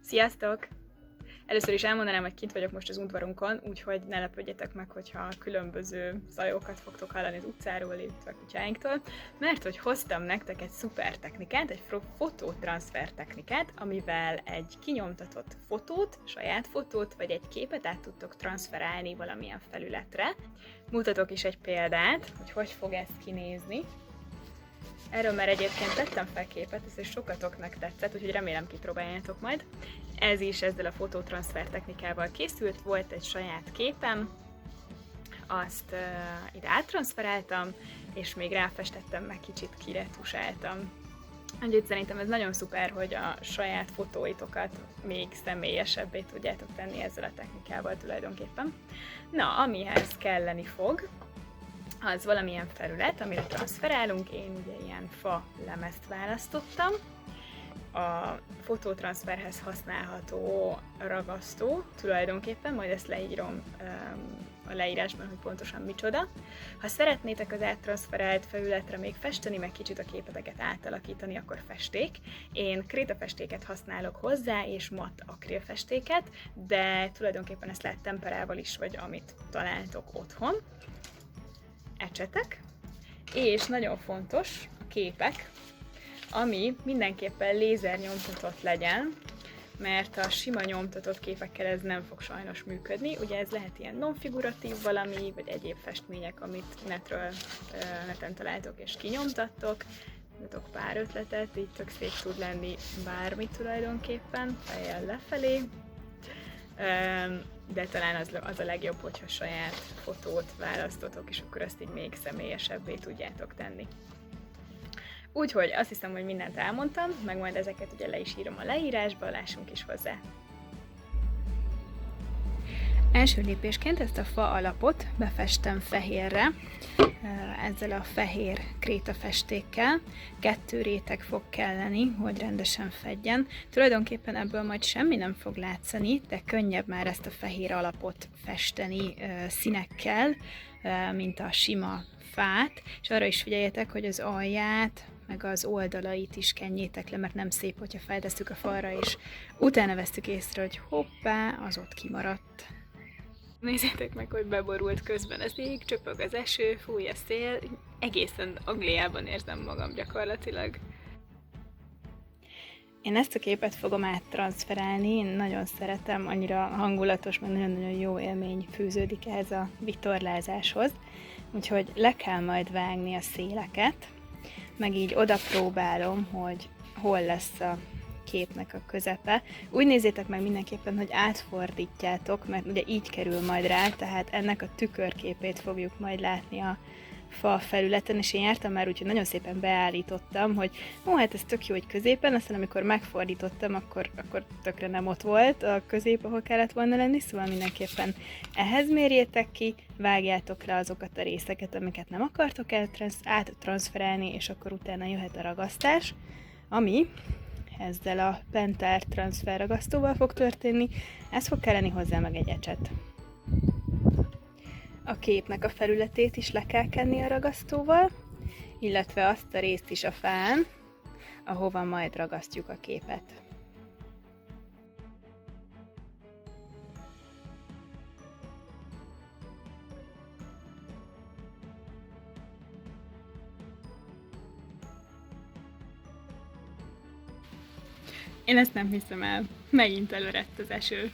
Sziasztok! Először is elmondanám, hogy kint vagyok most az udvarunkon, úgyhogy ne lepődjetek meg, hogyha különböző zajokat fogtok hallani az utcáról, illetve a kutyáinktól, mert hogy hoztam nektek egy szuper technikát, egy fotótranszfer technikát, amivel egy kinyomtatott fotót, saját fotót, vagy egy képet át tudtok transferálni valamilyen felületre. Mutatok is egy példát, hogy fog ez kinézni. Erről már egyébként tettem fel képet, ez is sokatoknak tetszett, úgyhogy remélem kipróbáljátok majd. Ez is ezzel a fotótranszfer technikával készült, volt egy saját képem, azt ide áttranszferáltam, és még ráfestettem, meg kicsit kiretusáltam. Úgyhogy szerintem ez nagyon szuper, hogy a saját fotóitokat még személyesebbé tudjátok tenni ezzel a technikával tulajdonképpen. Na, amihez kelleni fog, az valamilyen felület, amire transferálunk. Én ugye ilyen fa lemezt választottam. A fotótranszferhez használható ragasztó tulajdonképpen, majd ezt leírom a leírásban, hogy pontosan micsoda. Ha szeretnétek az áttranszferált felületre még festeni, meg kicsit a képeteket átalakítani, akkor festék. Én krétafestéket használok hozzá, és matt akrilfestéket, de tulajdonképpen ezt lehet temperával is, vagy amit találtok otthon. Ecsetek, és nagyon fontos a képek, ami mindenképpen lézernyomtatott legyen, mert a sima nyomtatott képekkel ez nem fog sajnos működni. Ugye ez lehet ilyen non-figuratív valami, vagy egyéb festmények, amit neten találtok és kinyomtattok. Adok pár ötletet, így tök szép tud lenni bármi tulajdonképpen, fejjel lefelé. De talán az a legjobb, hogyha saját fotót választotok, és akkor azt így még személyesebbé tudjátok tenni. Úgyhogy azt hiszem, hogy mindent elmondtam, meg majd ezeket ugye le is írom a leírásba, lássunk is hozzá. Első lépésként ezt a fa alapot befestem fehérre, ezzel a fehér krétafestékkel. 2 réteg fog kelleni, hogy rendesen fedjen. Tulajdonképpen ebből majd semmi nem fog látszani, de könnyebb már ezt a fehér alapot festeni színekkel, mint a sima fát, és arra is figyeljetek, hogy az alját, meg az oldalait is kenjétek le, mert nem szép, hogyha feltesszük a falra, és utána vesztük észre, hogy hoppá, az ott kimaradt. Nézzétek meg, hogy beborult közben az ég, csöpög az eső, fúj a szél, egészen Angliában érzem magam gyakorlatilag. Én ezt a képet fogom áttranszferálni, én nagyon szeretem, annyira hangulatos, meg nagyon-nagyon jó élmény fűződik ehhez a vitorlázáshoz. Úgyhogy le kell majd vágni a széleket, meg így oda próbálom, hogy hol lesz a képnek a közepe. Úgy nézzétek meg mindenképpen, hogy átfordítjátok, mert ugye így kerül majd rá, tehát ennek a tükörképét fogjuk majd látni a fa felületen, és én jártam már úgy, hogy nagyon szépen beállítottam, hogy hát ez tök jó, hogy középen, aztán amikor megfordítottam, akkor tökre nem ott volt a közép, ahol kellett volna lenni, szóval mindenképpen ehhez mérjétek ki, vágjátok le azokat a részeket, amiket nem akartok áttranszferálni, és akkor utána jöhet a ragasztás, ami ezzel a pentár transfer ragasztóval fog történni, ez fog kelleni hozzá meg egy ecset. A képnek a felületét is le kell kenni a ragasztóval, illetve azt a részt is a fán, ahova majd ragasztjuk a képet. Én ezt nem hiszem el, megint előrett az eső.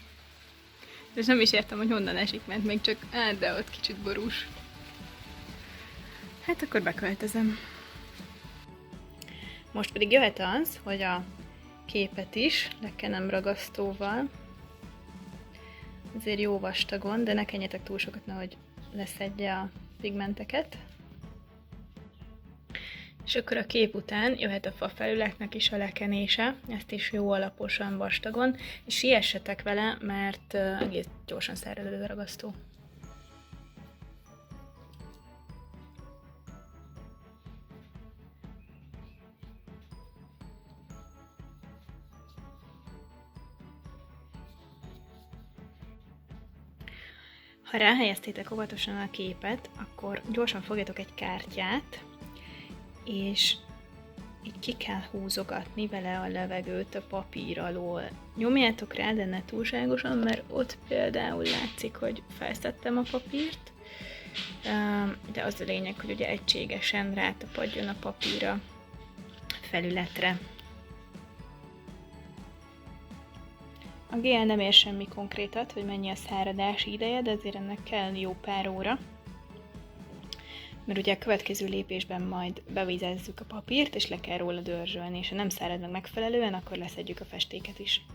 És nem is értem, hogy honnan esik, mert még csak, de ott kicsit borús. Hát akkor beköltözöm. Most pedig jöhet az, hogy a képet is lekenem ragasztóval. Azért jó vastagon, de ne kenjetek túl sokat, nehogy leszedje a pigmenteket. És akkor a kép után jöhet a fa felületnek is a lekenése, ezt is jó alaposan vastagon, és siessetek vele, mert egész gyorsan szárad a ragasztó. Ha ráhelyeztétek óvatosan a képet, akkor gyorsan fogjatok egy kártyát, és így ki kell húzogatni vele a levegőt a papír alól. Nyomjátok rá, de ne túlságosan, mert ott például látszik, hogy felszedtem a papírt, de az a lényeg, hogy ugye egységesen rátapadjon a papír a felületre. A gél nem ér semmi konkrétat, hogy mennyi a száradási ideje, de azért ennek kell jó pár óra. Mert ugye a következő lépésben majd bevizezzük a papírt, és le kell róla dörzsölni, és ha nem szárad meg megfelelően, akkor leszedjük a festéket is.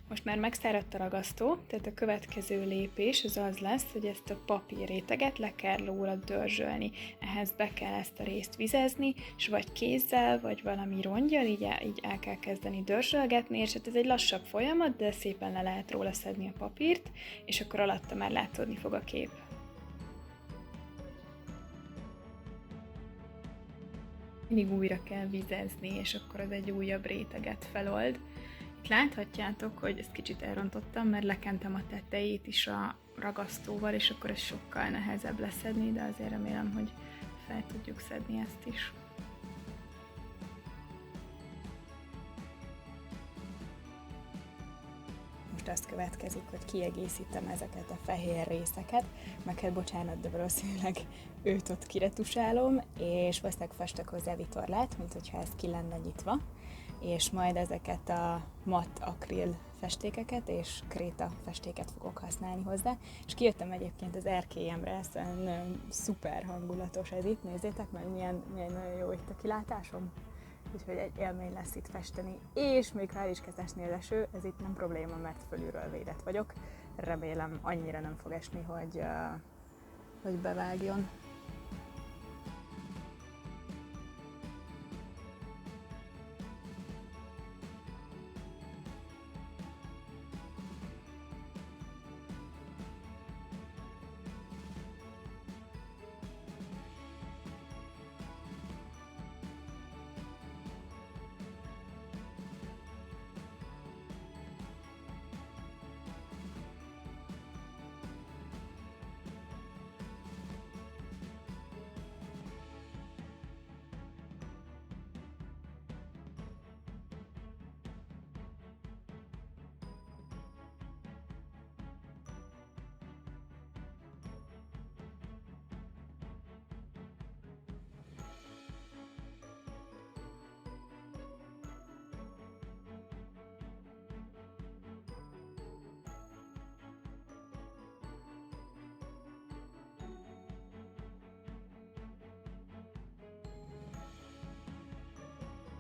Most már megszáradt a ragasztó, tehát a következő lépés az lesz, hogy ezt a papírréteget le kell róla dörzsölni. Ehhez be kell ezt a részt vizezni, és vagy kézzel, vagy valami rongyal, így el kell kezdeni dörzsölgetni, és hát ez egy lassabb folyamat, de szépen le lehet róla szedni a papírt, és akkor alatta már látszódni fog a kép. Mindig újra kell vizezni, és akkor az egy újabb réteget felold. Itt láthatjátok, hogy ezt kicsit elrontottam, mert lekentem a tetejét is a ragasztóval, és akkor ez sokkal nehezebb leszedni, de azért remélem, hogy fel tudjuk szedni ezt is. Most azt következik, hogy kiegészítem ezeket a fehér részeket, meg hát bocsánat, de valószínűleg őt ott kiretusálom, és valószínűleg festek hozzá vitorlát, mint hogyha ez ki lenne nyitva, és majd ezeket a matt akril festékeket és kréta festéket fogok használni hozzá. És kijöttem egyébként az erkélyemre, ez nagyon szuper hangulatos ez itt, nézzétek meg, milyen nagyon jó itt a kilátásom. Úgyhogy egy élmény lesz itt festeni, és még ha el is kezd esni az eső, ez itt nem probléma, mert fölülről védett vagyok. Remélem annyira nem fog esni, hogy bevágjon.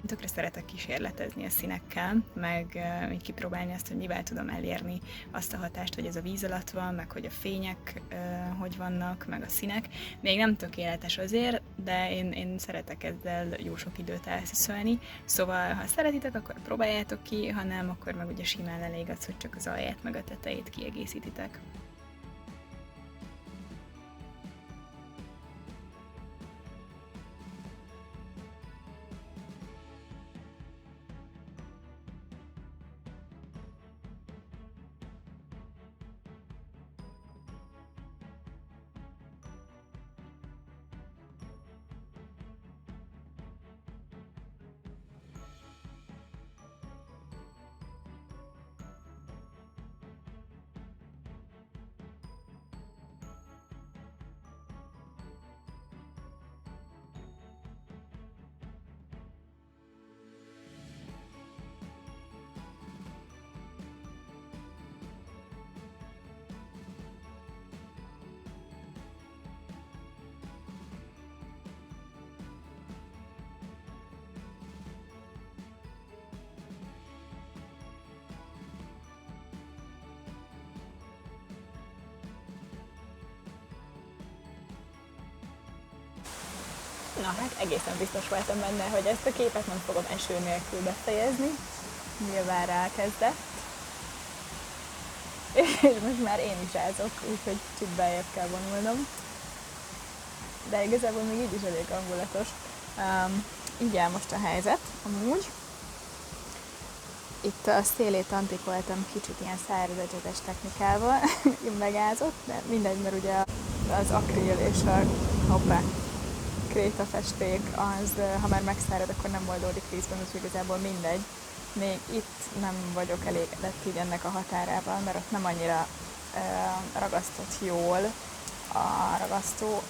Tökre szeretek kísérletezni a színekkel, meg így kipróbálni azt, hogy mivel tudom elérni azt a hatást, hogy ez a víz alatt van, meg hogy a fények hogy vannak, meg a színek. Még nem tökéletes azért, de én szeretek ezzel jó sok időt elszöszölni. Szóval, ha szeretitek, akkor próbáljátok ki, ha nem, akkor meg ugye simán elég az, hogy csak az alját meg a tetejét kiegészítitek. Na hát egészen biztos voltam benne, hogy ezt a képet nem fogom eső nélkül befejezni. Nyilván rákezdett. És most már én is ázok, úgyhogy kicsit beljebb kell vonulnom. De igazából még így is elég hangulatos. Így áll most a helyzet, amúgy. Itt a szélét antikoltam kicsit ilyen száraz egyetes technikával, megázott, de mindegy, mert ugye az akril és a krétafesték, az ha már megszárad, akkor nem oldódik vízben, úgyhogy igazából mindegy. Még itt nem vagyok elégedett így ennek a határával, mert ott nem annyira ragasztott jól a ragasztó,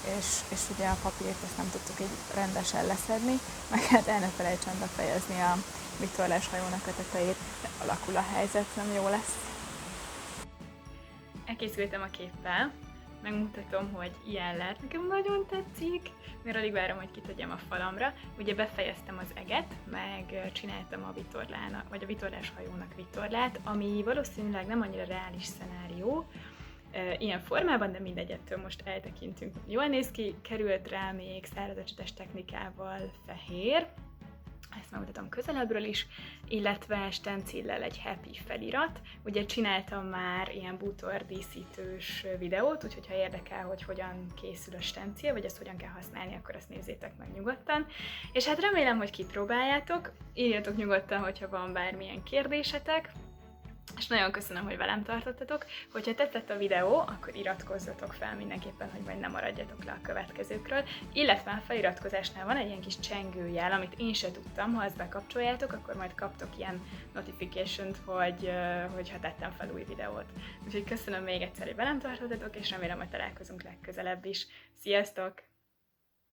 és ugye a papírt ezt nem tudtuk így rendesen leszedni, meg hát el ne felejtsem befejezni a vitorláshajónak a tetejét, de alakul a helyzet, nem jó lesz. Elkészültem a képpel, megmutatom, hogy ilyen lett. Nekem nagyon tetszik, mert alig várom, hogy kitegyem a falamra. Ugye befejeztem az eget, meg csináltam a vitorlának, vagy a vitorláshajónak vitorlát, ami valószínűleg nem annyira reális szenárió, ilyen formában, de mindegy, ettől most eltekintünk. Jól néz ki, került rá még szárazecsetes technikával fehér, ezt megmutatom közelebbről is, illetve stencillel egy happy felirat. Ugye csináltam már ilyen bútor díszítős videót, úgyhogy ha érdekel, hogy hogyan készül a stencil, vagy ezt hogyan kell használni, akkor azt nézzétek meg nyugodtan. És hát remélem, hogy kipróbáljátok, írjatok nyugodtan, hogyha van bármilyen kérdésetek, és nagyon köszönöm, hogy velem tartottatok. Hogyha tetszett a videó, akkor iratkozzatok fel mindenképpen, hogy majd ne maradjatok le a következőkről. Illetve a feliratkozásnál van egy ilyen kis csengőjel, amit én se tudtam, ha ezt bekapcsoljátok, akkor majd kaptok ilyen notification-t, hogy ha tettem fel új videót. Úgyhogy köszönöm még egyszer, hogy velem tartottatok, és remélem, hogy találkozunk legközelebb is. Sziasztok!